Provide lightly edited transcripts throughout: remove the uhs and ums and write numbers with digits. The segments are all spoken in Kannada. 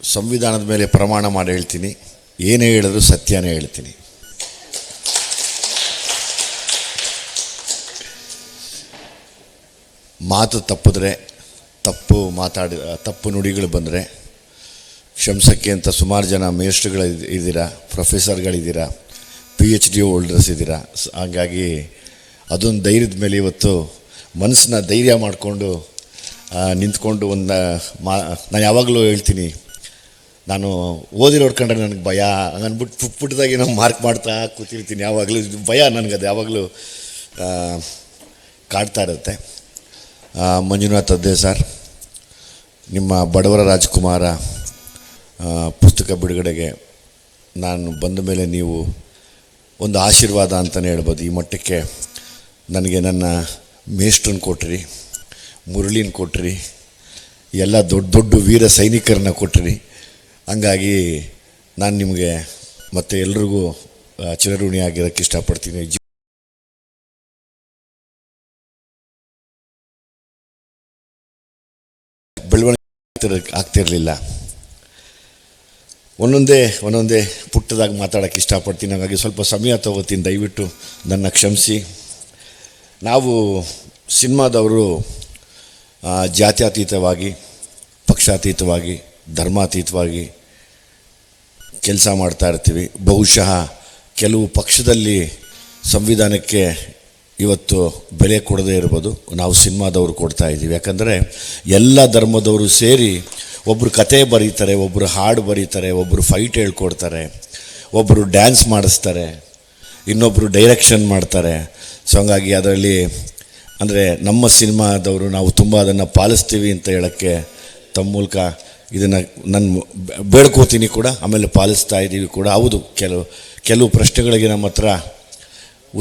ಸಂವಿಧಾನದ ಮೇಲೆ ಪ್ರಮಾಣ ಮಾಡಿ ಹೇಳ್ತೀನಿ, ಏನೇ ಹೇಳಿದ್ರು ಸತ್ಯನೇ ಹೇಳ್ತೀನಿ. ಮಾತು ತಪ್ಪಿದ್ರೆ, ತಪ್ಪು ನುಡಿಗಳು ಬಂದರೆ ಕ್ಷಮಿಸೋಕ್ಕೆ ಅಂತ ಸುಮಾರು ಜನ ಮೇಷ್ಟ್ರುಗಳು ಇದ್ದೀರಾ, ಪ್ರೊಫೆಸರ್ಗಳಿದ್ದೀರಾ, PhD ಹೋಲ್ಡರ್ಸ್ ಇದ್ದೀರಾ. ಹಾಗಾಗಿ ಅದೊಂದು ಧೈರ್ಯದ ಮೇಲೆ ಇವತ್ತು ಮನಸ್ಸನ್ನ ಧೈರ್ಯ ಮಾಡಿಕೊಂಡು ನಿಂತ್ಕೊಂಡು ನಾನು ಯಾವಾಗಲೂ ಹೇಳ್ತೀನಿ, ನಾನು ಓದಿರೋರು ಕಂಡ್ರೆ ನನಗೆ ಭಯ ಅಂದ್ಬಿಟ್ಟು ಪುಟ್ಟದಾಗಿ ನಾವು ಮಾರ್ಕ್ ಮಾಡ್ತಾ ಕೂತಿರ್ತೀನಿ. ಯಾವಾಗಲೂ ಭಯ ನನಗದು ಯಾವಾಗಲೂ ಕಾಡ್ತಾ ಇರುತ್ತೆ. ಮಂಜುನಾಥ್ ಅದ್ದೆ ಸರ್, ನಿಮ್ಮ ಬಡವರ ರಾಜ್ಕುಮಾರ ಪುಸ್ತಕ ಬಿಡುಗಡೆಗೆ ನಾನು ಬಂದ ಮೇಲೆ ನೀವು ಒಂದು ಆಶೀರ್ವಾದ ಅಂತಲೇ ಹೇಳ್ಬೋದು. ಈ ಮಟ್ಟಕ್ಕೆ ನನಗೆ ನನ್ನ ಮೇಷ್ಟ್ರನ್ನ ಕೊಟ್ರಿ, ಮುರಳಿನ ಕೊಟ್ರಿ, ಎಲ್ಲ ದೊಡ್ಡ ದೊಡ್ಡ ವೀರ ಸೈನಿಕರನ್ನ ಕೊಟ್ರಿ. ಹಂಗಾಗಿ ನಾನು ನಿಮಗೆ ಮತ್ತು ಎಲ್ರಿಗೂ ಚಿರಋಣಿ ಆಗಿರೋಕ್ಕೆ ಇಷ್ಟಪಡ್ತೀನಿ. ಬೆಳವಣಿಗೆ ಆಗ್ತಿರಲಿಲ್ಲ. ಒಂದೊಂದೇ ಪುಟ್ಟದಾಗಿ ಮಾತಾಡೋಕ್ಕೆ ಇಷ್ಟಪಡ್ತೀನಿ. ಹಾಗಾಗಿ ಸ್ವಲ್ಪ ಸಮಯ ತಗೋತೀನಿ, ದಯವಿಟ್ಟು ನನ್ನ ಕ್ಷಮಿಸಿ. ನಾವು ಸಿನಿಮಾದವರು ಜಾತ್ಯತೀತವಾಗಿ, ಪಕ್ಷಾತೀತವಾಗಿ, ಧರ್ಮಾತೀತವಾಗಿ ಕೆಲಸ ಮಾಡ್ತಾ ಇರ್ತೀವಿ. ಬಹುಶಃ ಕೆಲವು ಪಕ್ಷದಲ್ಲಿ ಸಂವಿಧಾನಕ್ಕೆ ಇವತ್ತು ಬೆಲೆ ಕೊಡದೇ ಇರ್ಬೋದು, ನಾವು ಸಿನಿಮಾದವರು ಕೊಡ್ತಾ ಇದ್ದೀವಿ. ಯಾಕಂದರೆ ಎಲ್ಲ ಧರ್ಮದವರು ಸೇರಿ ಒಬ್ಬರು ಕತೆ ಬರೀತಾರೆ, ಒಬ್ಬರು ಹಾಡು ಬರೀತಾರೆ, ಒಬ್ಬರು ಫೈಟ್ ಹೇಳ್ಕೊಡ್ತಾರೆ, ಒಬ್ಬರು ಡ್ಯಾನ್ಸ್ ಮಾಡಿಸ್ತಾರೆ, ಇನ್ನೊಬ್ಬರು ಡೈರೆಕ್ಷನ್ ಮಾಡ್ತಾರೆ. ಸೊ ಹಂಗಾಗಿ ಅದರಲ್ಲಿ ಅಂದರೆ ನಮ್ಮ ಸಿನಿಮಾದವರು ನಾವು ತುಂಬ ಅದನ್ನು ಪಾಲಿಸ್ತೀವಿ ಅಂತ ಹೇಳೋಕ್ಕೆ ತಮ್ಮ ಮೂಲಕ ಇದನ್ನು ನಾನು ಬೇಡ್ಕೋತೀನಿ ಕೂಡ, ಆಮೇಲೆ ಪಾಲಿಸ್ತಾ ಇದ್ದೀವಿ ಕೂಡ. ಹೌದು, ಕೆಲವು ಪ್ರಶ್ನೆಗಳಿಗೆ ನಮ್ಮ ಹತ್ರ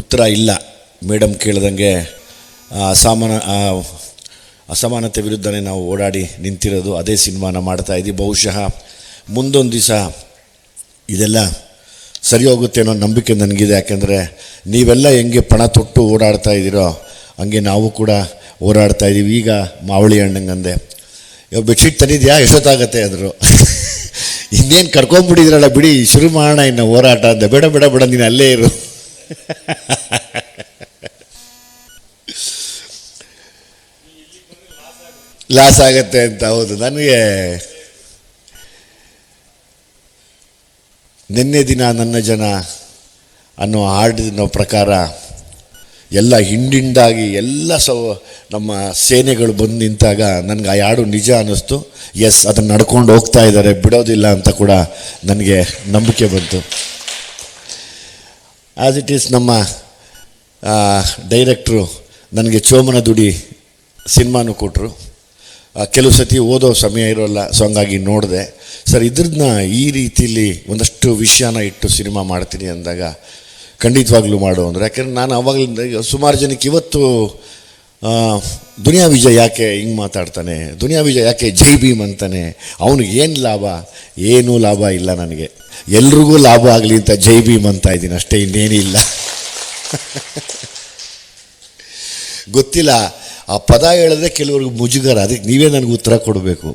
ಉತ್ತರ ಇಲ್ಲ. ಮೇಡಮ್ ಕೇಳ್ದಂಗೆ ಅಸಮಾನತೆ ವಿರುದ್ಧನೇ ನಾವು ಓಡಾಡಿ ನಿಂತಿರೋದು, ಅದೇ ಸಿನಿಮಾನ ಮಾಡ್ತಾಯಿದ್ದೀವಿ. ಬಹುಶಃ ಮುಂದೊಂದು ದಿವಸ ಇದೆಲ್ಲ ಸರಿ ಹೋಗುತ್ತೆ ಅನ್ನೋ ನಂಬಿಕೆ ನನಗಿದೆ. ಯಾಕೆಂದರೆ ನೀವೆಲ್ಲ ಹೆಂಗೆ ಪಣ ತೊಟ್ಟು ಓಡಾಡ್ತಾ ಇದ್ದೀರೋ ಹಂಗೆ ನಾವು ಕೂಡ ಓಡಾಡ್ತಾ ಇದ್ದೀವಿ. ಈಗ ಮಾವಳಿ ಹಣ್ಣಂಗಂದೆ, ಬೆಡ್ಶೀಟ್ ತಂದಿದ್ಯಾ, ಎಷ್ಟೊತ್ತಾಗತ್ತೆ ಅಂದರು. ಇನ್ನೇನು ಕರ್ಕೊಂಡ್ಬಿಟ್ಟಿದ್ರಲ್ಲ ಬಿಡಿ, ಶುರು ಮಾಡೋಣ ಇನ್ನು ಹೋರಾಟ ಅಂದೆ. ಬೇಡ ಬೇಡ ಬೇಡ, ನೀನು ಅಲ್ಲೇ ಇರು. ಲಾಸ್ ಆಗತ್ತೆ ಅಂತ. ಹೌದು, ನನಗೆ ನಿನ್ನೆ ದಿನ ನನ್ನ ಜನ ಅನ್ನೋ ಹಾಡಿನ ಪ್ರಕಾರ ಎಲ್ಲ ಹಿಂಡಿಂದಾಗಿ ಎಲ್ಲ ನಮ್ಮ ಸೇನೆಗಳು ಬಂದು ನಿಂತಾಗ ನನಗೆ ಆ ಹಾಡು ನಿಜ ಅನ್ನಿಸ್ತು. ಎಸ್, ಅದನ್ನು ನಡ್ಕೊಂಡು ಹೋಗ್ತಾ ಇದ್ದಾರೆ, ಬಿಡೋದಿಲ್ಲ ಅಂತ ಕೂಡ ನನಗೆ ನಂಬಿಕೆ ಬಂತು. ಆ್ಯಸ್ ಇಟ್ ಈಸ್ ನಮ್ಮ ಡೈರೆಕ್ಟ್ರು ನನಗೆ ಚೋಮನ ದುಡಿ ಸಿನಿಮಾನು ಕೊಟ್ಟರು. ಕೆಲವು ಸತಿ ಓದೋ ಸಮಯ ಇರೋಲ್ಲ, ಸೊ ಹಂಗಾಗಿ ನೋಡಿದೆ. ಸರ್, ಇದ್ರನ್ನ ಈ ರೀತಿಯಲ್ಲಿ ಒಂದಷ್ಟು ವಿಷಯನ ಇಟ್ಟು ಸಿನಿಮಾ ಮಾಡ್ತೀನಿ ಅಂದಾಗ ಖಂಡಿತವಾಗ್ಲೂ ಮಾಡು ಅಂದರೆ. ಯಾಕೆಂದರೆ ನಾನು ಅವಾಗಲಿಂದ ಸುಮಾರು ಜನಕ್ಕೆ ಇವತ್ತು ದುನಿಯಾ ವಿಜಯ್ ಯಾಕೆ ಹಿಂಗೆ ಮಾತಾಡ್ತಾನೆ, ದುನಿಯಾ ವಿಜಯ್ ಯಾಕೆ ಜೈ ಭೀಮ್ ಅಂತಾನೆ, ಅವನಿಗೆ ಏನು ಲಾಭ? ಏನೂ ಲಾಭ ಇಲ್ಲ ನನಗೆ. ಎಲ್ರಿಗೂ ಲಾಭ ಆಗಲಿ ಅಂತ ಜೈ ಭೀಮ್ ಅಂತ ಇದ್ದೀನಿ ಅಷ್ಟೇ, ಇನ್ನೇನಿಲ್ಲ. ಗೊತ್ತಿಲ್ಲ, ಆ ಪದ ಹೇಳಿದ್ರೆ ಕೆಲವ್ರಿಗೆ ಮುಜುಗರ. ಅದಕ್ಕೆ ನೀವೇ ನನಗೆ ಉತ್ತರ ಕೊಡಬೇಕು.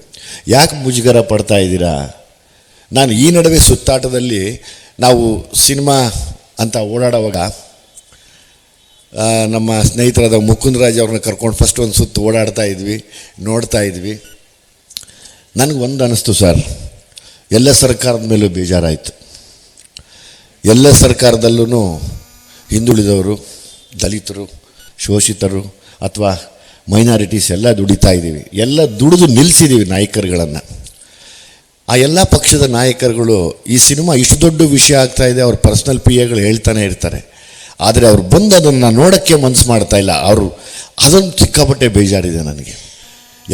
ಯಾಕೆ ಮುಜುಗರ ಪಡ್ತಾ ಇದ್ದೀರಾ? ನಾನು ಈ ನಡುವೆ ಸುತ್ತಾಟದಲ್ಲಿ ನಾವು ಸಿನಿಮಾ ಅಂತ ಓಡಾಡುವಾಗ ನಮ್ಮ ಸ್ನೇಹಿತರಾದ ಮುಕುಂದರಾಜ್ ಅವ್ರನ್ನ ಕರ್ಕೊಂಡು ಫಸ್ಟ್ ಒಂದು ಸುತ್ತು ಓಡಾಡ್ತಾ ಇದ್ವಿ, ನೋಡ್ತಾ ಇದ್ವಿ. ನನಗೆ ಅನ್ನಿಸ್ತು ಸರ್, ಎಲ್ಲ ಸರ್ಕಾರದ ಮೇಲೂ ಬೇಜಾರಾಯಿತು. ಎಲ್ಲ ಸರ್ಕಾರದಲ್ಲೂ ಹಿಂದುಳಿದವರು, ದಲಿತರು, ಶೋಷಿತರು ಅಥವಾ ಮೈನಾರಿಟೀಸ್ ಎಲ್ಲ ದುಡಿತಾ ಇದ್ದೀವಿ. ಎಲ್ಲ ದುಡಿದು ನಿಲ್ಲಿಸಿದ್ದೀವಿ ನಾಯಕರುಗಳನ್ನು. ಆ ಎಲ್ಲ ಪಕ್ಷದ ನಾಯಕರುಗಳು ಈ ಸಿನಿಮಾ ಇಷ್ಟು ದೊಡ್ಡ ವಿಷಯ ಆಗ್ತಾಯಿದೆ, ಅವ್ರ ಪರ್ಸ್ನಲ್ PAಗಳು ಹೇಳ್ತಾನೆ ಇರ್ತಾರೆ. ಆದರೆ ಅವ್ರು ಬಂದು ಅದನ್ನು ನೋಡೋಕ್ಕೆ ಮನಸ್ಸು ಮಾಡ್ತಾಯಿಲ್ಲ. ಅದೊಂದು ಸಿಕ್ಕಾಪಟ್ಟೆ ಬೇಜಾರಿದೆ ನನಗೆ.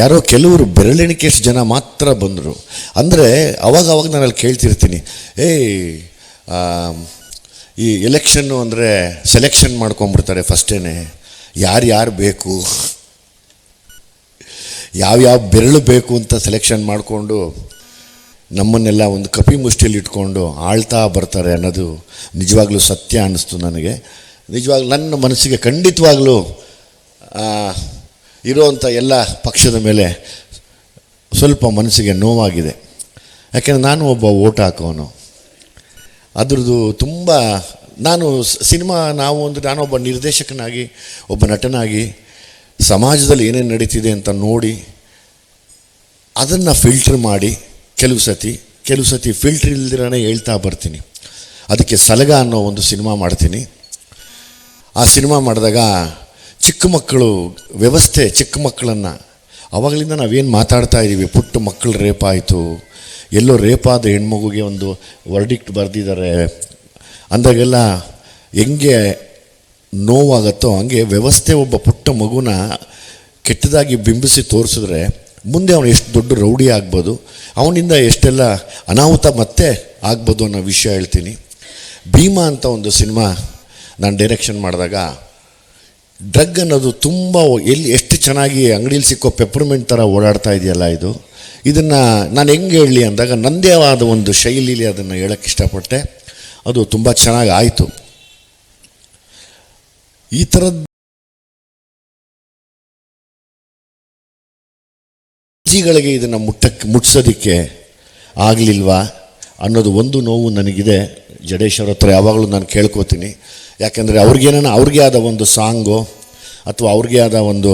ಯಾರೋ ಕೆಲವರು ಬೆರಳೆಣಿಕೆಷ್ಟು ಜನ ಮಾತ್ರ ಬಂದರು. ಅಂದರೆ ಅವಾಗ ನಾನು ಅಲ್ಲಿ ಕೇಳ್ತಿರ್ತೀನಿ, ಈ ಎಲೆಕ್ಷನ್ನು ಅಂದರೆ ಸೆಲೆಕ್ಷನ್ ಮಾಡ್ಕೊಂಬಿಡ್ತಾರೆ ಫಸ್ಟೇ, ಯಾರು ಬೇಕು, ಯಾವ್ಯಾವ ಬೆರಳು ಬೇಕು ಅಂತ ಸೆಲೆಕ್ಷನ್ ಮಾಡಿಕೊಂಡು ನಮ್ಮನ್ನೆಲ್ಲ ಒಂದು ಕಪಿ ಮುಷ್ಟಿಯಲ್ಲಿ ಇಟ್ಕೊಂಡು ಆಳ್ತಾ ಬರ್ತಾರೆ ಅನ್ನೋದು ನಿಜವಾಗ್ಲೂ ಸತ್ಯ ಅನ್ನಿಸ್ತು ನನಗೆ. ನಿಜವಾಗ್ಲೂ ನನ್ನ ಮನಸ್ಸಿಗೆ ಖಂಡಿತವಾಗ್ಲೂ ಇರೋವಂಥ ಎಲ್ಲ ಪಕ್ಷದ ಮೇಲೆ ಸ್ವಲ್ಪ ಮನಸ್ಸಿಗೆ ನೋವಾಗಿದೆ. ಯಾಕೆಂದರೆ ನಾನು ಒಬ್ಬ ಓಟ್ ಹಾಕೋನು. ಅದ್ರದ್ದು ತುಂಬ ನಾನು ಸಿನಿಮಾ ನಾನೊಬ್ಬ ನಿರ್ದೇಶಕನಾಗಿ, ಒಬ್ಬ ನಟನಾಗಿ ಸಮಾಜದಲ್ಲಿ ಏನೇನು ನಡೀತಿದೆ ಅಂತ ನೋಡಿ ಅದನ್ನು ಫಿಲ್ಟ್ರ್ ಮಾಡಿ ಕೆಲವು ಸತಿ ಫಿಲ್ಟ್ರ್ ಇಲ್ದಿರೇ ಹೇಳ್ತಾ ಬರ್ತೀನಿ. ಅದಕ್ಕೆ ಸಲಗ ಅನ್ನೋ ಒಂದು ಸಿನಿಮಾ ಮಾಡ್ತೀನಿ. ಆ ಸಿನಿಮಾ ಮಾಡಿದಾಗ ಚಿಕ್ಕ ಮಕ್ಕಳನ್ನು ಆವಾಗಲಿಂದ ನಾವೇನು ಮಾತಾಡ್ತಾ ಇದ್ದೀವಿ, ಪುಟ್ಟ ಮಕ್ಕಳು ರೇಪ್ ಆಯಿತು, ಎಲ್ಲೋ ರೇಪಾದ ಹೆಣ್ಮಗುಗೆ ಒಂದು ವರ್ಡಿಕ್ಟ್ ಬರೆದಿದ್ದಾರೆ ಅಂದಾಗೆಲ್ಲ ಹೆಂಗೆ ನೋವಾಗತ್ತೋ ಹಂಗೆ ವ್ಯವಸ್ಥೆ ಒಬ್ಬ ಪುಟ್ಟ ಮಗುನ ಕೆಟ್ಟದಾಗಿ ಬಿಂಬಿಸಿ ತೋರಿಸಿದ್ರೆ ಮುಂದೆ ಅವನು ಎಷ್ಟು ದೊಡ್ಡ ರೌಡಿ ಆಗ್ಬೋದು, ಅವನಿಂದ ಎಷ್ಟೆಲ್ಲ ಅನಾಹುತ ಮತ್ತೆ ಆಗ್ಬೋದು ಅನ್ನೋ ವಿಷಯ ಹೇಳ್ತೀನಿ. ಭೀಮಾ ಅಂತ ಒಂದು ಸಿನಿಮಾ ನಾನು ಡೈರೆಕ್ಷನ್ ಮಾಡಿದಾಗ ಡ್ರಗ್ ಅನ್ನೋದು ತುಂಬ ಎಷ್ಟು ಚೆನ್ನಾಗಿ ಅಂಗಡೀಲಿ ಸಿಕ್ಕೋ ಪೆಪ್ಪರ್ಮೆಂಟ್ ಥರ ಓಡಾಡ್ತಾ ಇದೆಯಲ್ಲ, ಇದನ್ನು ನಾನು ಹೆಂಗೆ ಹೇಳಲಿ ಅಂದಾಗ ನನ್ನದೇ ಆದ ಒಂದು ಶೈಲಿಲಿ ಅದನ್ನು ಹೇಳೋಕ್ಕೆ ಇಷ್ಟಪಟ್ಟೆ. ಅದು ತುಂಬ ಚೆನ್ನಾಗಿ ಆಯಿತು. ಈ ಥರದ್ದು ಜಿಗಳಿಗೆ ಇದನ್ನು ಮುಟ್ಸೋದಕ್ಕೆ ಆಗಲಿಲ್ವಾ ಅನ್ನೋದು ಒಂದು ನೋವು ನನಗಿದೆ. ಜಡೇಶ್ ಅವ್ರ ಹತ್ರ ಯಾವಾಗಲೂ ನಾನು ಕೇಳ್ಕೊತೀನಿ. ಯಾಕೆಂದರೆ ಅವ್ರಿಗೆ ಆದ ಒಂದು ಸಾಂಗು ಅಥವಾ ಅವ್ರಿಗೆ ಆದ ಒಂದು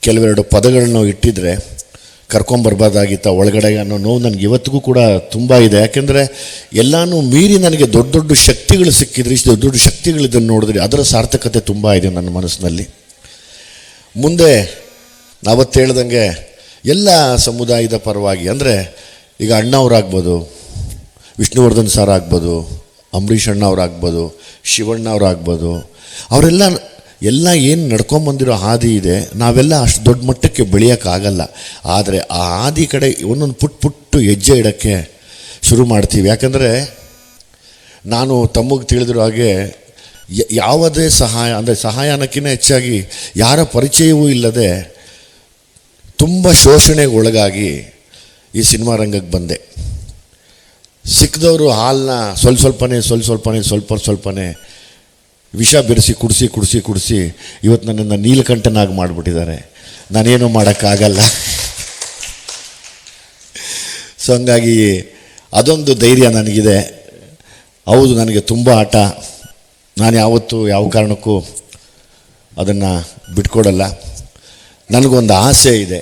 ಕೆಲವೆರಡು ಪದಗಳನ್ನು ಇಟ್ಟಿದ್ರೆ ಕರ್ಕೊಂಬರ್ಬೋದಾಗಿತ್ತ ಒಳಗಡೆ ಅನ್ನೋ ನೋವು ನನಗೆ ಇವತ್ತಿಗೂ ಕೂಡ ತುಂಬ ಇದೆ. ಯಾಕೆಂದರೆ ಎಲ್ಲನೂ ಮೀರಿ ನನಗೆ ದೊಡ್ಡ ದೊಡ್ಡ ಶಕ್ತಿಗಳು ಸಿಕ್ಕಿದ್ರೆ, ಇಷ್ಟು ದೊಡ್ಡ ದೊಡ್ಡ ಶಕ್ತಿಗಳಿದ್ದನ್ನು ನೋಡಿದ್ರೆ ಅದರ ಸಾರ್ಥಕತೆ ತುಂಬ ಇದೆ ನನ್ನ ಮನಸ್ಸಿನಲ್ಲಿ. ಮುಂದೆ ನಾವತ್ತು ಹೇಳ್ದಂಗೆ ಎಲ್ಲ ಸಮುದಾಯದ ಪರವಾಗಿ, ಅಂದರೆ ಈಗ ಅಣ್ಣವ್ರಾಗ್ಬೋದು, ವಿಷ್ಣುವರ್ಧನ್ ಸರ್ ಆಗ್ಬೋದು, ಅಂಬರೀಷ್ ಅಣ್ಣವ್ರಾಗ್ಬೋದು, ಶಿವಣ್ಣ ಅವರಾಗ್ಬೋದು, ಅವರೆಲ್ಲ ಏನು ನಡ್ಕೊಂಬಂದಿರೋ ಹಾದಿ ಇದೆ, ನಾವೆಲ್ಲ ಅಷ್ಟು ದೊಡ್ಡ ಮಟ್ಟಕ್ಕೆ ಬೆಳೆಯೋಕ್ಕಾಗಲ್ಲ. ಆದರೆ ಆ ಹಾದಿ ಕಡೆ ಒಂದೊಂದು ಪುಟ್ಟು ಹೆಜ್ಜೆ ಇಡೋಕ್ಕೆ ಶುರು ಮಾಡ್ತೀವಿ. ಯಾಕಂದರೆ ನಾನು ತಮಗೆ ತಿಳಿದಿರೋ ಹಾಗೆ ಯಾವುದೇ ಸಹಾಯ, ಅಂದರೆ ಸಹಾಯ ಅನ್ನೋಕ್ಕಿಂತ ಹೆಚ್ಚಾಗಿ ಯಾರ ಪರಿಚಯವೂ ಇಲ್ಲದೆ ತುಂಬ ಶೋಷಣೆಗೆ ಒಳಗಾಗಿ ಈ ಸಿನಿಮಾ ರಂಗಕ್ಕೆ ಬಂದೆ. ಸಿಕ್ಕದವರು ಹಾಲನ್ನ ಸ್ವಲ್ಪನೇ ವಿಷ ಬೆರೆಸಿ ಕುಡಿಸಿ ಇವತ್ತು ನನ್ನನ್ನು ನೀಲಕಂಠನಾಗಿ ಮಾಡಿಬಿಟ್ಟಿದ್ದಾರೆ. ನಾನೇನು ಮಾಡೋಕ್ಕಾಗಲ್ಲ. ಸೊ ಹಂಗಾಗಿ ಅದೊಂದು ಧೈರ್ಯ ನನಗಿದೆ. ಹೌದು, ನನಗೆ ತುಂಬ ಆಟ. ನಾನು ಯಾವತ್ತೂ ಯಾವ ಕಾರಣಕ್ಕೂ ಅದನ್ನು ಬಿಟ್ಕೊಡಲ್ಲ. ನನಗೊಂದು ಆಸೆ ಇದೆ.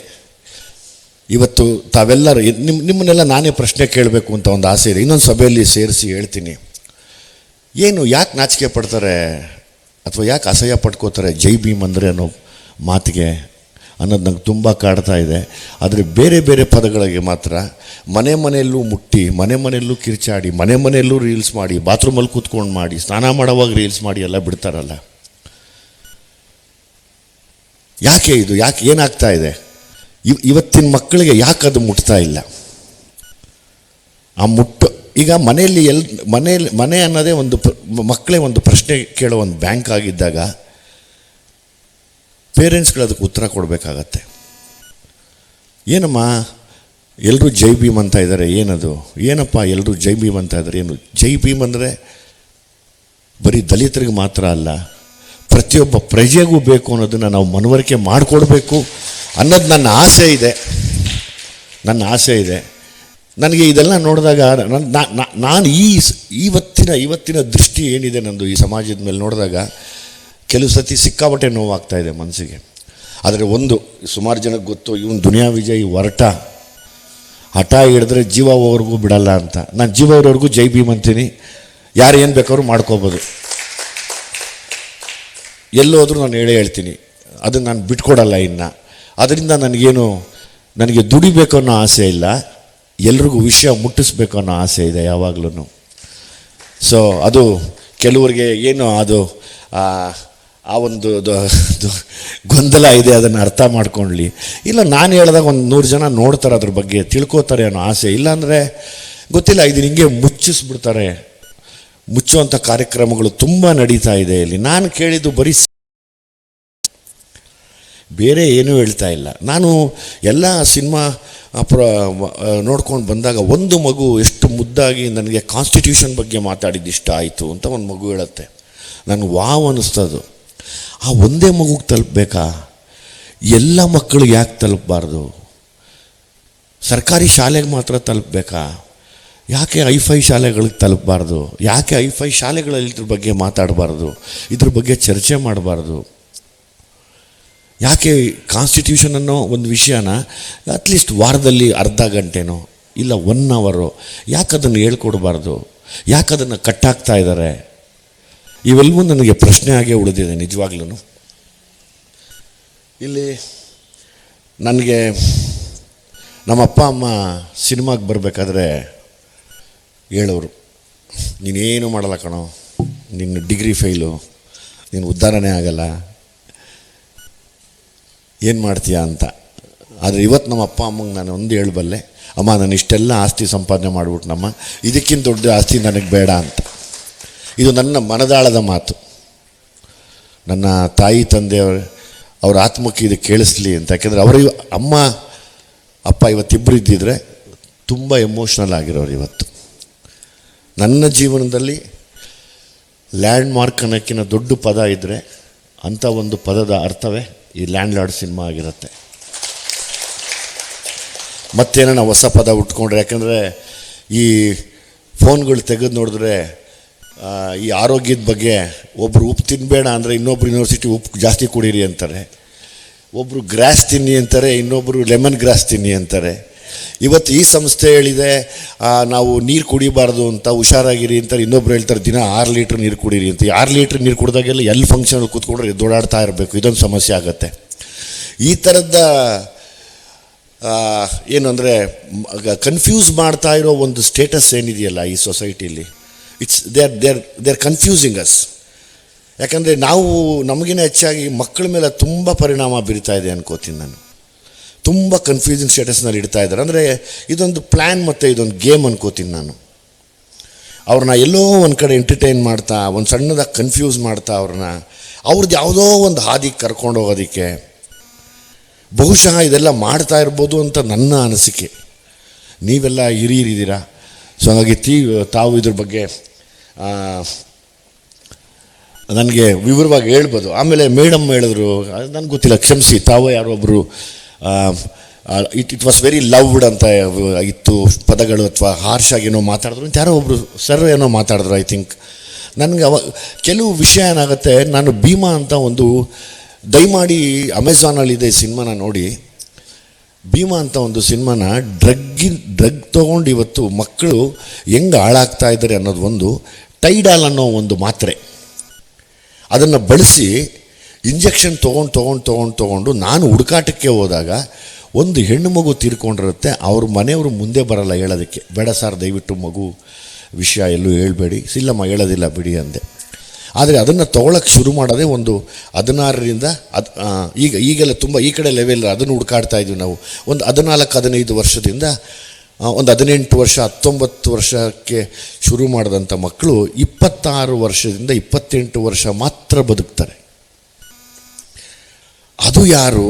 ಇವತ್ತು ತಾವೆಲ್ಲರೂ ನಿಮ್ಮನ್ನೆಲ್ಲ ನಾನೇ ಪ್ರಶ್ನೆ ಕೇಳಬೇಕು ಅಂತ ಒಂದು ಆಸೆ ಇದೆ. ಇನ್ನೊಂದು ಸಭೆಯಲ್ಲಿ ಸೇರಿಸಿ ಹೇಳ್ತೀನಿ. ಯಾಕೆ ನಾಚಿಕೆ ಪಡ್ತಾರೆ ಅಥವಾ ಯಾಕೆ ಅಸಹ್ಯ ಪಡ್ಕೋತಾರೆ ಜೈ ಭೀಮ್ ಅಂದರೆ ಅನ್ನೋ ಮಾತಿಗೆ ಅನ್ನೋದು ನಂಗೆ ತುಂಬ ಕಾಡ್ತಾ ಇದೆ. ಆದರೆ ಬೇರೆ ಬೇರೆ ಪದಗಳಿಗೆ ಮಾತ್ರ ಮನೆಯಲ್ಲೂ ಮುಟ್ಟಿ, ಮನೆಯಲ್ಲೂ ಕಿರ್ಚಾಡಿ, ಮನೆಯಲ್ಲೂ ರೀಲ್ಸ್ ಮಾಡಿ, ಬಾತ್ರೂಮಲ್ಲಿ ಕೂತ್ಕೊಂಡು ಮಾಡಿ, ಸ್ನಾನ ಮಾಡೋವಾಗ ರೀಲ್ಸ್ ಮಾಡಿ ಎಲ್ಲ ಬಿಡ್ತಾರಲ್ಲ. ಯಾಕೆ ಏನಾಗ್ತಾ ಇದೆ? ಇವತ್ತಿನ ಮಕ್ಕಳಿಗೆ ಯಾಕೆ ಅದು ಮುಟ್ತಾ ಇಲ್ಲ? ಆ ಈಗ ಮನೆಯಲ್ಲಿ ಮನೆ ಅನ್ನೋದೇ ಒಂದು ಮಕ್ಕಳೇ ಒಂದು ಪ್ರಶ್ನೆ ಕೇಳೋ ಒಂದು ಬ್ಯಾಂಕ್ ಆಗಿದ್ದಾಗ ಪೇರೆಂಟ್ಸ್ಗಳು ಅದಕ್ಕೆ ಉತ್ತರ ಕೊಡಬೇಕಾಗತ್ತೆ. ಏನಮ್ಮ ಎಲ್ಲರೂ ಜೈ ಭೀಮ್ ಅಂತ ಇದ್ದಾರೆ, ಏನಪ್ಪ ಎಲ್ಲರೂ ಜೈ ಭೀಮ್ ಅಂತ ಇದ್ದಾರೆ? ಏನು ಜೈ ಭೀಮ್ ಅಂದರೆ ಬರೀ ದಲಿತರಿಗೆ ಮಾತ್ರ ಅಲ್ಲ, ಪ್ರತಿಯೊಬ್ಬ ಪ್ರಜೆಗೂ ಬೇಕು ಅನ್ನೋದನ್ನು ನಾವು ಮನವರಿಕೆ ಮಾಡಿಕೊಡ್ಬೇಕು ಅನ್ನೋದು ನನ್ನ ಆಸೆ ಇದೆ. ನನಗೆ ಇದೆಲ್ಲ ನೋಡಿದಾಗ ನಾನು ಇವತ್ತಿನ ದೃಷ್ಟಿ ಏನಿದೆ ನಂದು ಈ ಸಮಾಜದ ಮೇಲೆ ನೋಡಿದಾಗ ಕೆಲವು ಸತಿ ಸಿಕ್ಕಾಪಟ್ಟೆ ನೋವಾಗ್ತಾ ಇದೆ ಮನಸ್ಸಿಗೆ. ಆದರೆ ಒಂದು ಸುಮಾರು ಜನಕ್ಕೆ ಗೊತ್ತು, ಇವನು ದುನಿಯಾ ವಿಜಯ್ ಹಠ ಹಿಡಿದ್ರೆ ಜೀವ ಹೋಗೋರ್ಗೂ ಬಿಡಲ್ಲ ಅಂತ. ನಾನು ಜೀವ ಇರೋರ್ಗೂ ಜೈ ಭೀಮ್ ಅಂತೀನಿ. ಯಾರು ಏನು ಬೇಕಾದ್ರೂ ಮಾಡ್ಕೋಬೋದು. ಎಲ್ಲೋದ್ರೂ ನಾನು ಹೇಳ್ತೀನಿ, ಅದನ್ನು ನಾನು ಬಿಟ್ಕೊಡಲ್ಲ. ಇನ್ನು ಅದರಿಂದ ನನಗೆ ದುಡಿಬೇಕು ಅನ್ನೋ ಆಸೆ ಇಲ್ಲ, ಎಲ್ರಿಗೂ ವಿಷಯ ಮುಟ್ಟಿಸ್ಬೇಕು ಅನ್ನೋ ಆಸೆ ಇದೆ ಯಾವಾಗಲೂ. ಸೊ ಅದು ಕೆಲವರಿಗೆ ಅದು ಆ ಒಂದು ಗೊಂದಲ ಇದೆ, ಅದನ್ನು ಅರ್ಥ ಮಾಡ್ಕೊಳ್ಳಿ. ಇಲ್ಲ, ನಾನು ಹೇಳಿದಾಗ ಒಂದು 100 ಜನ ನೋಡ್ತಾರೆ, ಅದ್ರ ಬಗ್ಗೆ ತಿಳ್ಕೋತಾರೆ ಅನ್ನೋ ಆಸೆ. ಇಲ್ಲಾಂದರೆ ಗೊತ್ತಿಲ್ಲ, ಇದನ್ನ ಹಿಂಗೆ ಮುಚ್ಚಿಸ್ಬಿಡ್ತಾರೆ. ಮುಚ್ಚುವಂಥ ಕಾರ್ಯಕ್ರಮಗಳು ತುಂಬ ನಡೀತಾ ಇದೆ ಇಲ್ಲಿ. ನಾನು ಕೇಳಿದ್ದು ಬರೀ ಬೇರೆ ಏನೂ ಹೇಳ್ತಾ ಇಲ್ಲ. ನಾನು ಎಲ್ಲ ಸಿನಿಮಾ ನೋಡ್ಕೊಂಡು ಬಂದಾಗ ಒಂದು ಮಗು ಎಷ್ಟು ಮುದ್ದಾಗಿ ನನಗೆ ಕಾನ್ಸ್ಟಿಟ್ಯೂಷನ್ ಬಗ್ಗೆ ಮಾತಾಡಿದ್ದು ಇಷ್ಟ ಆಯಿತು ಅಂತ ಒಂದು ಮಗು ಹೇಳುತ್ತೆ. ನನಗೆ ವಾವ್ ಅನ್ನಿಸ್ತದು. ಆ ಒಂದೇ ಮಗುಗೆ ತಲುಪಬೇಕಾ? ಎಲ್ಲ ಮಕ್ಕಳಿಗೆ ಯಾಕೆ ತಲುಪಬಾರ್ದು? ಸರ್ಕಾರಿ ಶಾಲೆಗೆ ಮಾತ್ರ ತಲುಪಬೇಕಾ? ಯಾಕೆ ಐಫೈ ಶಾಲೆಗಳಿಗೆ ತಲುಪಬಾರ್ದು? ಯಾಕೆ ಐಫೈ ಶಾಲೆಗಳಲ್ಲಿ ಇದ್ರ ಬಗ್ಗೆ ಮಾತಾಡಬಾರ್ದು? ಇದ್ರ ಬಗ್ಗೆ ಚರ್ಚೆ ಮಾಡಬಾರ್ದು? ಯಾಕೆ ಕಾನ್ಸ್ಟಿಟ್ಯೂಷನ್ ಅನ್ನೋ ಒಂದು ವಿಷಯನ ಅಟ್ಲೀಸ್ಟ್ ವಾರದಲ್ಲಿ ಅರ್ಧ ಗಂಟೆನೋ ಇಲ್ಲ 1 ಅವರೋ ಯಾಕೆ ಅದನ್ನು ಹೇಳ್ಕೊಡ್ಬಾರ್ದು? ಯಾಕೆ ಅದನ್ನು ಕಟ್ಟಾಕ್ತಾ ಇದ್ದಾರೆ? ಇವೆಲ್ಲವೂ ನನಗೆ ಪ್ರಶ್ನೆ ಆಗೇ ಉಳಿದಿದೆ ನಿಜವಾಗ್ಲೂ. ಇಲ್ಲಿ ನನಗೆ ನಮ್ಮ ಅಪ್ಪ ಅಮ್ಮ ಸಿನಿಮಾಗೆ ಬರಬೇಕಾದ್ರೆ ಹೇಳೋರು, ನೀನೇನು ಮಾಡಲ್ಲ ಕಣೋ, ನಿನ್ನ ಡಿಗ್ರಿ ಫೇಲು, ನೀನು ಉದ್ಧಾರನೇ ಆಗಲ್ಲ, ಏನು ಮಾಡ್ತೀಯಾ ಅಂತ. ಆದರೆ ಇವತ್ತು ನಮ್ಮ ಅಪ್ಪ ಅಮ್ಮಂಗೆ ನಾನು ಒಂದು ಹೇಳಬಲ್ಲೆ, ಅಮ್ಮ ನಾನು ಇಷ್ಟೆಲ್ಲ ಆಸ್ತಿ ಸಂಪಾದನೆ ಮಾಡಿಬಿಟ್ನಮ್ಮ, ಇದಕ್ಕಿಂತ ದೊಡ್ಡ ಆಸ್ತಿ ನನಗೆ ಬೇಡ ಅಂತ. ಇದು ನನ್ನ ಮನದಾಳದ ಮಾತು. ನನ್ನ ತಾಯಿ ತಂದೆಯವರು ಅವ್ರ ಆತ್ಮಕ್ಕೆ ಇದು ಕೇಳಿಸ್ಲಿ ಅಂತ. ಯಾಕೆಂದರೆ ಅವರು ಅಮ್ಮ ಅಪ್ಪ ಇವತ್ತಿಬ್ಬರು ಇದ್ದಿದ್ರೆ ತುಂಬ ಎಮೋಷ್ನಲ್ ಆಗಿರೋರು ಇವತ್ತು. ನನ್ನ ಜೀವನದಲ್ಲಿ ಲ್ಯಾಂಡ್ ಮಾರ್ಕ್ ಅನ್ನೋಕ್ಕಿಂತ ದೊಡ್ಡ ಪದ ಇದ್ದರೆ ಅಂಥ ಒಂದು ಪದದ ಅರ್ಥವೇ ಈ ಲ್ಯಾಂಡ್ ಲಾರ್ಡ್ ಸಿನಿಮಾ ಆಗಿರುತ್ತೆ. ಮತ್ತೇನೋ ಹೊಸ ಪದ ಉಟ್ಕೊಂಡ್ರೆ, ಯಾಕಂದರೆ ಈ ಫೋನ್ಗಳು ತೆಗೆದು ನೋಡಿದ್ರೆ ಈ ಆರೋಗ್ಯದ ಬಗ್ಗೆ ಒಬ್ಬರು ಉಪ್ಪು ತಿನ್ನಬೇಡ ಅಂದರೆ ಇನ್ನೊಬ್ರು ಯೂನಿವರ್ಸಿಟಿ ಉಪ್ಪು ಜಾಸ್ತಿ ಕುಡೀರಿ ಅಂತಾರೆ, ಒಬ್ಬರು ಗ್ರಾಸ್ ತಿನ್ನಿ ಅಂತಾರೆ, ಇನ್ನೊಬ್ಬರು ಲೆಮನ್ ಗ್ರಾಸ್ ತಿನ್ನಿ ಅಂತಾರೆ. ಇವತ್ತು ಈ ಸಂಸ್ಥೆ ಹೇಳಿದೆ ನಾವು ನೀರು ಕುಡಿಬಾರ್ದು ಅಂತ, ಹುಷಾರಾಗಿರಿ ಅಂತಾರೆ. ಇನ್ನೊಬ್ರು ಹೇಳ್ತಾರೆ ದಿನ 6 ಲೀಟ್ರ್ ನೀರು ಕುಡೀರಿ ಅಂತ. 6 ಲೀಟ್ರ್ ನೀರು ಕುಡಿದಾಗೆಲ್ಲ ಎಲ್ಲಿ ಫಂಕ್ಷನಲ್ಲಿ ಕೂತ್ಕೊಂಡ್ರೆ ದೋಡಾಡ್ತಾ ಇರಬೇಕು, ಇದೊಂದು ಸಮಸ್ಯೆ ಆಗುತ್ತೆ. ಈ ಥರದ ಏನು ಅಂದರೆ ಕನ್ಫ್ಯೂಸ್ ಮಾಡ್ತಾ ಇರೋ ಒಂದು ಸ್ಟೇಟಸ್ ಏನಿದೆಯಲ್ಲ ಈ ಸೊಸೈಟಿಲಿ, ದೇ ಆರ್ ಕನ್ಫ್ಯೂಸಿಂಗ್ ಅಸ್. ಯಾಕಂದರೆ ನಾವು ನಮಗಿನ ಹೆಚ್ಚಾಗಿ ಮಕ್ಕಳ ಮೇಲೆ ತುಂಬ ಪರಿಣಾಮ ಬೀರ್ತಾ ಇದೆ ಅನ್ಕೋತೀನಿ ನಾನು. ತುಂಬ ಕನ್ಫ್ಯೂಸಿಂಗ್ ಸ್ಟೇಟಸ್ನಲ್ಲಿ ಇಡ್ತಾ ಇದ್ದಾರೆ. ಅಂದರೆ ಇದೊಂದು ಪ್ಲ್ಯಾನ್ ಮತ್ತು ಇದೊಂದು ಗೇಮ್ ಅನ್ಕೋತೀನಿ ನಾನು. ಅವ್ರನ್ನ ಎಲ್ಲೋ ಒಂದು ಕಡೆ ಎಂಟರ್ಟೈನ್ ಮಾಡ್ತಾ, ಒಂದು ಸಣ್ಣದಾಗಿ ಕನ್ಫ್ಯೂಸ್ ಮಾಡ್ತಾ ಅವ್ರದ್ದು ಯಾವುದೋ ಒಂದು ಹಾದಿಗೆ ಕರ್ಕೊಂಡು ಹೋಗೋದಕ್ಕೆ ಬಹುಶಃ ಇದೆಲ್ಲ ಮಾಡ್ತಾ ಇರ್ಬೋದು ಅಂತ ನನ್ನ ಅನಿಸಿಕೆ. ನೀವೆಲ್ಲ ಹಿರಿಯರಿದ್ದೀರಾ, ಸೊ ಹಾಗಾಗಿ ತಾವು ಇದ್ರ ಬಗ್ಗೆ ನನಗೆ ವಿವರವಾಗಿ ಹೇಳ್ಬೋದು. ಆಮೇಲೆ ಮೇಡಮ್ ಹೇಳಿದ್ರು, ನನಗೆ ಗೊತ್ತಿಲ್ಲ, ಕ್ಷಮಿಸಿ, ತಾವು ಯಾರೊಬ್ಬರು ಇಟ್ ವಾಸ್ ವೆರಿ ಲವ್ಡ್ ಅಂತ ಇತ್ತು ಪದಗಳು, ಅಥವಾ ಹಾರ್ಷಾಗಿ ಏನೋ ಮಾತಾಡಿದ್ರು ಅಂತ ಯಾರೋ ಒಬ್ಬರು ಸರ್ ಏನೋ ಮಾತಾಡಿದ್ರು. ಐ ಥಿಂಕ್ ನನಗೆ ಕೆಲವು ವಿಷಯ ಏನಾಗುತ್ತೆ, ನಾನು ಭೀಮಾ ಅಂತ ಒಂದು ದಯಮಾಡಿ ಅಮೆಝಾನಲ್ಲಿದೆ ಸಿನಿಮಾನ ನೋಡಿ. ಭೀಮಾ ಅಂತ ಒಂದು ಸಿನಿಮಾನ ಡ್ರಗ್ ತೊಗೊಂಡು ಇವತ್ತು ಮಕ್ಕಳು ಹೆಂಗೆ ಹಾಳಾಗ್ತಾ ಇದ್ದಾರೆ ಅನ್ನೋದು ಒಂದು ಟೈಡಾಲ್ ಅನ್ನೋ ಒಂದು ಮಾತ್ರೆ, ಅದನ್ನು ಬಳಸಿ ಇಂಜೆಕ್ಷನ್ ತೊಗೊಂಡು ನಾನು ಹುಡುಕಾಟಕ್ಕೆ ಹೋದಾಗ ಒಂದು ಹೆಣ್ಣು ಮಗು ತೀರ್ಕೊಂಡಿರುತ್ತೆ. ಅವ್ರ ಮನೆಯವರು ಮುಂದೆ ಬರಲ್ಲ ಹೇಳೋದಕ್ಕೆ, ಬೇಡ ಸರ್ ದಯವಿಟ್ಟು ಮಗು ವಿಷಯ ಎಲ್ಲೂ ಹೇಳ್ಬೇಡಿ. ಇಲ್ಲಮ್ಮ ಹೇಳೋದಿಲ್ಲ ಬಿಡಿ ಅಂದೆ. ಆದರೆ ಅದನ್ನು ತೊಗೊಳಕ್ಕೆ ಶುರು ಮಾಡೋದೇ ಒಂದು 16ರಿಂದ ಈಗೆಲ್ಲ ತುಂಬ ಈ ಕಡೆ ಲೆವೆಲ್ ಅದನ್ನು ಹುಡುಕಾಡ್ತಾ ಇದ್ವಿ ನಾವು. ಒಂದು 14-15 ವರ್ಷದಿಂದ ಒಂದು 18 ವರ್ಷ 19 ವರ್ಷಕ್ಕೆ ಶುರು ಮಾಡಿದಂಥ ಮಕ್ಕಳು 26 ವರ್ಷದಿಂದ 28 ವರ್ಷ ಮಾತ್ರ ಬದುಕ್ತಾರೆ. ಅದು ಯಾರು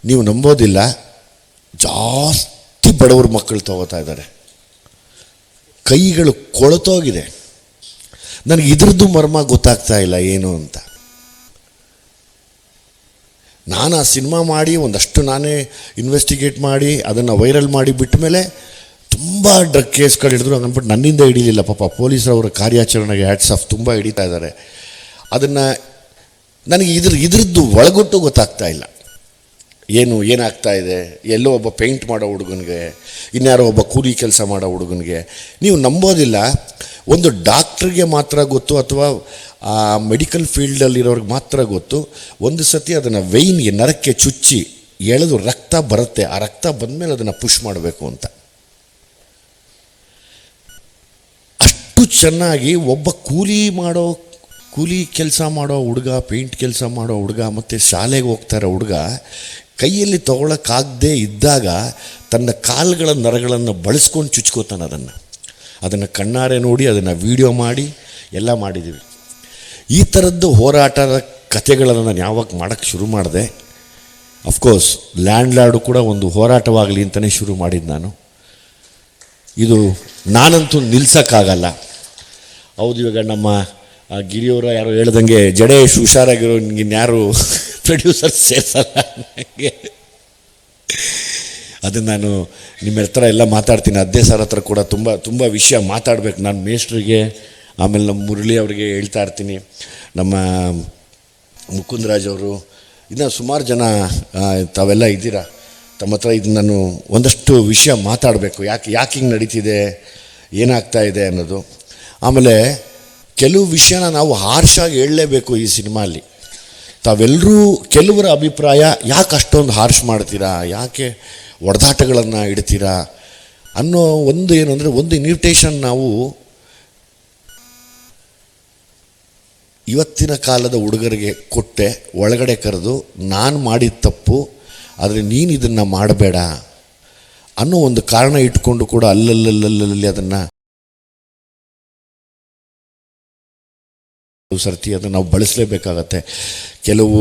ನೀವು ನಂಬೋದಿಲ್ಲ, ಜಾಸ್ತಿ ಬಡವ್ರ ಮಕ್ಕಳು ತಗೋತಾ ಇದ್ದಾರೆ. ಕೈಗಳು ಕೊಳತೋಗಿದೆ. ನನಗೆ ಇದ್ರದ್ದು ಮರ್ಮ ಗೊತ್ತಾಗ್ತಾ ಇಲ್ಲ ಏನು ಅಂತ. ನಾನು ಆ ಸಿನಿಮಾ ಮಾಡಿ ಒಂದಷ್ಟು ನಾನೇ ಇನ್ವೆಸ್ಟಿಗೇಟ್ ಮಾಡಿ ಅದನ್ನು ವೈರಲ್ ಮಾಡಿ ಬಿಟ್ಟ ಮೇಲೆ ತುಂಬ ಡ್ರಗ್ ಕೇಸ್ಗಳು ಹಿಡಿದ್ರು. ಅಂದ್ಬಿಟ್ಟು ನನ್ನಿಂದ ಹಿಡಿಲಿಲ್ಲ, ಪಾಪ ಪೊಲೀಸರವರ ಕಾರ್ಯಾಚರಣೆಗೆ ಹ್ಯಾಟ್ಸ್ ಆಫ್, ತುಂಬ ಹಿಡಿತಾ ಇದ್ದಾರೆ. ಅದನ್ನು ನನಗೆ ಇದ್ರದ್ದು ಒಳಗೊಟ್ಟು ಗೊತ್ತಾಗ್ತಾ ಇಲ್ಲ, ಏನಾಗ್ತಾ ಇದೆ. ಎಲ್ಲೋ ಒಬ್ಬ ಪೇಂಟ್ ಮಾಡೋ ಹುಡುಗನಿಗೆ, ಇನ್ಯಾರೋ ಒಬ್ಬ ಕೂಲಿ ಕೆಲಸ ಮಾಡೋ ಹುಡುಗನಿಗೆ, ನೀವು ನಂಬೋದಿಲ್ಲ, ಒಂದು ಡಾಕ್ಟ್ರಿಗೆ ಮಾತ್ರ ಗೊತ್ತು ಅಥವಾ ಆ ಮೆಡಿಕಲ್ ಫೀಲ್ಡಲ್ಲಿರೋರಿಗೆ ಮಾತ್ರ ಗೊತ್ತು. ಒಂದು ಸತಿ ಅದನ್ನು ವೆಯ್ನ್ಗೆ ನರಕ್ಕೆ ಚುಚ್ಚಿ ಎಳೆದು ರಕ್ತ ಬರುತ್ತೆ, ಆ ರಕ್ತ ಬಂದಮೇಲೆ ಅದನ್ನು ಪುಷ್ ಮಾಡಬೇಕು ಅಂತ. ಅಷ್ಟು ಚೆನ್ನಾಗಿ ಒಬ್ಬ ಕೂಲಿ ಕೆಲಸ ಮಾಡೋ ಹುಡುಗ, ಪೇಂಟ್ ಕೆಲಸ ಮಾಡೋ ಹುಡುಗ ಮತ್ತು ಶಾಲೆಗೆ ಹೋಗ್ತಾ ಇರೋ ಹುಡುಗ ಕೈಯಲ್ಲಿ ತೊಗೊಳಕ್ಕಾಗದೇ ಇದ್ದಾಗ ತನ್ನ ಕಾಲುಗಳ ನರಗಳನ್ನು ಬಳಸ್ಕೊಂಡು ಚುಚ್ಕೋತಾನೆ. ಅದನ್ನು ಕಣ್ಣಾರೆ ನೋಡಿ ಅದನ್ನು ವೀಡಿಯೋ ಮಾಡಿ ಎಲ್ಲ ಮಾಡಿದ್ದೀವಿ. ಈ ಥರದ್ದು ಹೋರಾಟದ ಕಥೆಗಳನ್ನು ನಾನು ಯಾವಾಗ ಮಾಡೋಕ್ಕೆ ಶುರು ಮಾಡಿದೆ, ಅಫ್ಕೋರ್ಸ್ ಲ್ಯಾಂಡ್ ಲಾರ್ಡು ಕೂಡ ಒಂದು ಹೋರಾಟವಾಗಲಿ ಅಂತಲೇ ಶುರು ಮಾಡಿದ್ದು ನಾನು. ಇದು ನಾನಂತೂ ನಿಲ್ಸೋಕ್ಕಾಗಲ್ಲ. ಹೌದು, ಇವಾಗ ನಮ್ಮ ಗಿರಿಯವರ ಯಾರೋ ಹೇಳ್ದಂಗೆ ಜಡೇಶ್ ಹುಷಾರಾಗಿರೋ ನಿನ್ಗಿನ್ಯಾರು ಪ್ರೊಡ್ಯೂಸರ್ ಸೇರ್ಸಲ್ಲ ನನಗೆ. ಅದನ್ನು ನಾನು ನಿಮ್ಮ ಹತ್ರ ಎಲ್ಲ ಮಾತಾಡ್ತೀನಿ. ಅದೇ ಸರ್ ಹತ್ರ ಕೂಡ ತುಂಬ ವಿಷಯ ಮಾತಾಡಬೇಕು. ನಾನು ಮೇಸ್ಟ್ರಿಗೆ, ಆಮೇಲೆ ನಮ್ಮ ಮುರಳಿ ಅವರಿಗೆ ಹೇಳ್ತಾ ಇರ್ತೀನಿ, ನಮ್ಮ ಮುಕುಂದರಾಜ್ ಅವರು, ಇನ್ನು ಸುಮಾರು ಜನ ತಾವೆಲ್ಲ ಇದ್ದೀರಾ. ತಮ್ಮ ಹತ್ರ ಇದು ನಾನು ಒಂದಷ್ಟು ವಿಷಯ ಮಾತಾಡಬೇಕು. ಯಾಕೆ ಹಿಂಗೆ ನಡೀತಿದೆ, ಏನಾಗ್ತಾ ಇದೆ ಅನ್ನೋದು. ಆಮೇಲೆ ಕೆಲವು ವಿಷಯನ ನಾವು ಹಾರ್ಷಾಗಿ ಹೇಳಲೇಬೇಕು ಈ ಸಿನಿಮಾಲಿ. ತಾವೆಲ್ಲರೂ ಕೆಲವರ ಅಭಿಪ್ರಾಯ, ಯಾಕೆ ಅಷ್ಟೊಂದು ಹಾರ್ಷ್ ಮಾಡ್ತೀರಾ, ಯಾಕೆ ಒಡೆದಾಟಗಳನ್ನು ಇಡ್ತೀರಾ ಅನ್ನೋ ಒಂದು ಏನು ಅಂದರೆ, ಒಂದು ಇನ್ವಿಟೇಷನ್ ನಾವು ಇವತ್ತಿನ ಕಾಲದ ಹುಡುಗರಿಗೆ ಕೊಟ್ಟೆ, ಒಳಗಡೆ ಕರೆದು ನಾನು ಮಾಡಿದ ತಪ್ಪು, ಆದರೆ ನೀನು ಇದನ್ನು ಮಾಡಬೇಡ ಅನ್ನೋ ಒಂದು ಕಾರಣ ಇಟ್ಕೊಂಡು ಕೂಡ ಅಲ್ಲಲ್ಲಿ ಅದನ್ನು ಸರ್ತಿ ಅದನ್ನು ನಾವು ಬಳಸಲೇಬೇಕಾಗತ್ತೆ. ಕೆಲವು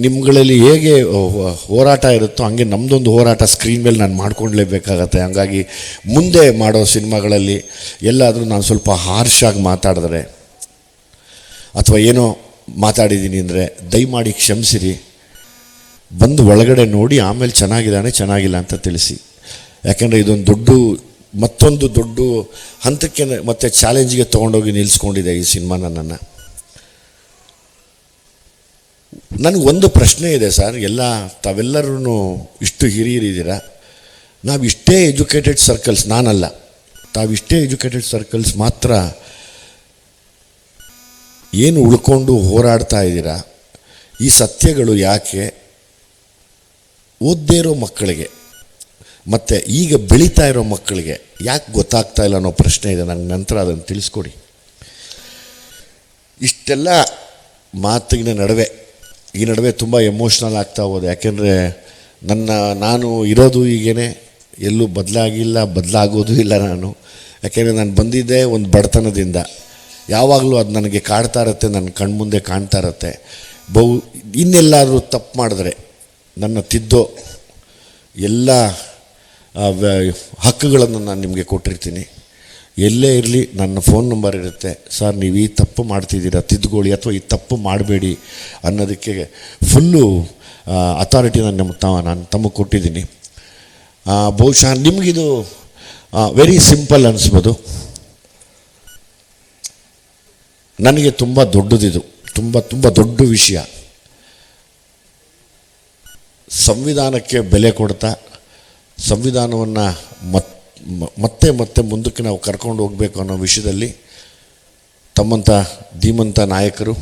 ನಿಮ್ಗಳಲ್ಲಿ ಹೇಗೆ ಹೋರಾಟ ಇರುತ್ತೋ ಹಂಗೆ ನಮ್ಮದೊಂದು ಹೋರಾಟ ಸ್ಕ್ರೀನ್ ಮೇಲೆ ನಾನು ಮಾಡ್ಕೊಳ್ಲೇಬೇಕಾಗತ್ತೆ. ಹಂಗಾಗಿ ಮುಂದೆ ಮಾಡೋ ಸಿನಿಮಾಗಳಲ್ಲಿ ಎಲ್ಲಾದರೂ ನಾನು ಸ್ವಲ್ಪ ಹಾರ್ಷಾಗಿ ಮಾತಾಡಿದ್ರೆ ಅಥವಾ ಏನೋ ಮಾತಾಡಿದ್ದೀನಿ ಅಂದರೆ ದಯಮಾಡಿ ಕ್ಷಮಿಸಿರಿ. ಬಂದು ಒಳಗಡೆ ನೋಡಿ ಆಮೇಲೆ ಚೆನ್ನಾಗಿಲ್ಲ ಅಂತ ತಿಳಿಸಿ. ಯಾಕೆಂದರೆ ಇದೊಂದು ಮತ್ತೊಂದು ದೊಡ್ಡ ಹಂತಕ್ಕೆ ಮತ್ತು ಚಾಲೆಂಜ್ಗೆ ತೊಗೊಂಡೋಗಿ ನಿಲ್ಲಿಸ್ಕೊಂಡಿದೆ ಈ ಸಿನಿಮಾ ನನ್ನನ್ನು. ನನಗೊಂದು ಪ್ರಶ್ನೆ ಇದೆ ಸರ್, ತಾವೆಲ್ಲರೂ ಇಷ್ಟು ಹಿರಿಯರಿದ್ದೀರಾ, ನಾವು ಇಷ್ಟೇ ಎಜುಕೇಟೆಡ್ ಸರ್ಕಲ್ಸ್, ನಾನಲ್ಲ, ತಾವಿಷ್ಟೇ ಎಜುಕೇಟೆಡ್ ಸರ್ಕಲ್ಸ್ ಮಾತ್ರ ಏನು ಉಳ್ಕೊಂಡು ಹೋರಾಡ್ತಾ ಇದ್ದೀರಾ, ಈ ಸತ್ಯಗಳು ಯಾಕೆ ಓದದೇ ಇರೋ ಮಕ್ಕಳಿಗೆ ಮತ್ತು ಈಗ ಬೆಳೀತಾ ಇರೋ ಮಕ್ಕಳಿಗೆ ಯಾಕೆ ಗೊತ್ತಾಗ್ತಾ ಇಲ್ಲ ಅನ್ನೋ ಪ್ರಶ್ನೆ ಇದೆ. ನನಗೆ ನಂತರ ಅದನ್ನು ತಿಳಿಸ್ಕೊಡಿ. ಇಷ್ಟೆಲ್ಲ ಮಾತಿನ ಈ ನಡುವೆ ತುಂಬ ಎಮೋಷ್ನಲ್ ಆಗ್ತಾ ಹೋದೆ. ಯಾಕೆಂದರೆ ನಾನು ಇರೋದು ಈಗೇನೆ, ಎಲ್ಲೂ ಬದಲಾಗೋದು ಇಲ್ಲ ನಾನು. ಯಾಕೆಂದರೆ ನಾನು ಬಂದಿದ್ದೆ ಒಂದು ಬಡತನದಿಂದ. ಯಾವಾಗಲೂ ಅದು ನನಗೆ ಕಾಡ್ತಾ ಇರುತ್ತೆ, ನನ್ನ ಕಣ್ಮುಂದೆ ಕಾಣ್ತಾ ಇರುತ್ತೆ. ಇನ್ನೆಲ್ಲಾದರೂ ತಪ್ಪು ಮಾಡಿದ್ರೆ ನನ್ನ ತಿದ್ದೋ ಎಲ್ಲ ಹಕ್ಕುಗಳನ್ನು ನಾನು ನಿಮಗೆ ಕೊಟ್ಟಿರ್ತೀನಿ. ಎಲ್ಲೇ ಇರಲಿ ನನ್ನ ಫೋನ್ ನಂಬರ್ ಇರುತ್ತೆ. ಸರ್, ನೀವು ಈ ತಪ್ಪು ಮಾಡ್ತಿದ್ದೀರಾ, ತಿದ್ದುಕೊಳ್ಳಿ, ಅಥವಾ ಈ ತಪ್ಪು ಮಾಡಬೇಡಿ ಅನ್ನೋದಕ್ಕೆ ಫುಲ್ಲು ಅಥಾರಿಟಿ ನಾನು ತಮಗೆ ಕೊಟ್ಟಿದ್ದೀನಿ. ಬಹುಶಃ ನಿಮಗಿದು ವೆರಿ ಸಿಂಪಲ್ ಅನಿಸ್ಬೋದು, ನನಗೆ ತುಂಬ ದೊಡ್ಡದಿದು, ತುಂಬ ದೊಡ್ಡ ವಿಷಯ. ಸಂವಿಧಾನಕ್ಕೆ ಬೆಲೆ ಕೊಡ್ತಾ ಸಂವಿಧಾನವನ್ನು ಮತ್ತೆ ಮುಂದಕ್ಕೆ ನಾವು ಕರ್ಕೊಂಡು ಹೋಗಬೇಕು ಅನ್ನೋ ವಿಷಯದಲ್ಲಿ ತಮ್ಮಂಥ ಧೀಮಂತ ನಾಯಕರು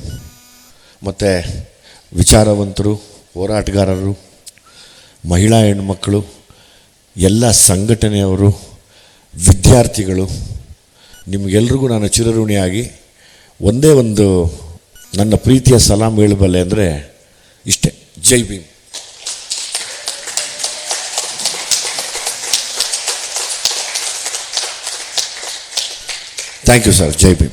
ಮತ್ತು ವಿಚಾರವಂತರು, ಹೋರಾಟಗಾರರು, ಮಹಿಳಾ ಹೆಣ್ಮಕ್ಕಳು, ಎಲ್ಲ ಸಂಘಟನೆಯವರು, ವಿದ್ಯಾರ್ಥಿಗಳು, ನಿಮಗೆಲ್ರಿಗೂ ನಾನು ಚಿರಋಣಿಯಾಗಿ ಒಂದೇ ಒಂದು ನನ್ನ ಪ್ರೀತಿಯ ಸಲಾಂ ಹೇಳಬಲ್ಲೆ ಅಂದರೆ ಇಷ್ಟೇ. ಜೈ ಭೀಮ್. Thank you sir. ಜೈ ಭೀಮ್.